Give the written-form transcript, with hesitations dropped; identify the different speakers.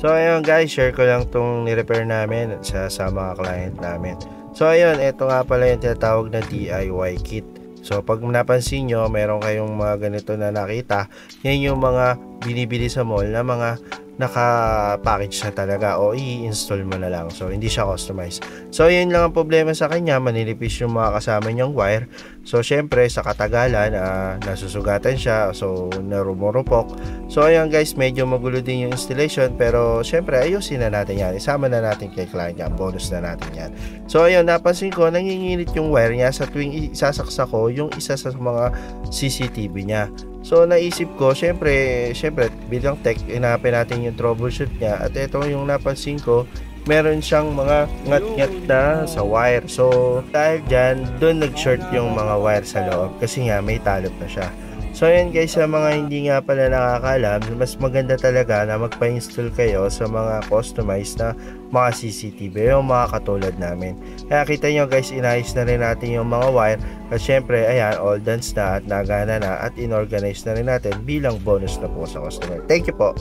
Speaker 1: So ayun guys, share ko lang tong ni-repair namin sa mga client namin. So ayun, ito nga pala yung tinatawag na DIY kit. So pag napansin nyo, meron kayong mga ganito na nakita, yan yung mga binibili sa mall na mga naka-package na talaga o i-install mo na lang. So hindi siya customized. So yun lang ang problema sa kanya, manilipis yung mga kasama niyang wire. So syempre sa katagalan nasusugatan siya, so narumurupok. So ayan guys, medyo magulo din yung installation, pero syempre ayusin na natin yan. Isama na natin kay client yan, bonus na natin yan. So ayun, napansin ko nanginginit yung wire niya sa tuwing isasaksak ko yung isa sa mga CCTV niya. So naisip ko, syempre bilang tech, inapin natin yung troubleshoot niya, at ito yung napansin ko, meron siyang mga ngat-ngat na sa wire. So dahil dyan, doon nag-short yung mga wire sa loob kasi nga may talop na siya. So ayan guys, sa mga hindi nga pala nakakaalam, mas maganda talaga na magpa-install kayo sa mga customized na mga CCTV, yung mga katulad namin. Kaya kita nyo guys, inayos na rin natin yung mga wire, at syempre ayan, all done na at nagana na, at inorganize na rin natin bilang bonus na po sa customer. Thank you po.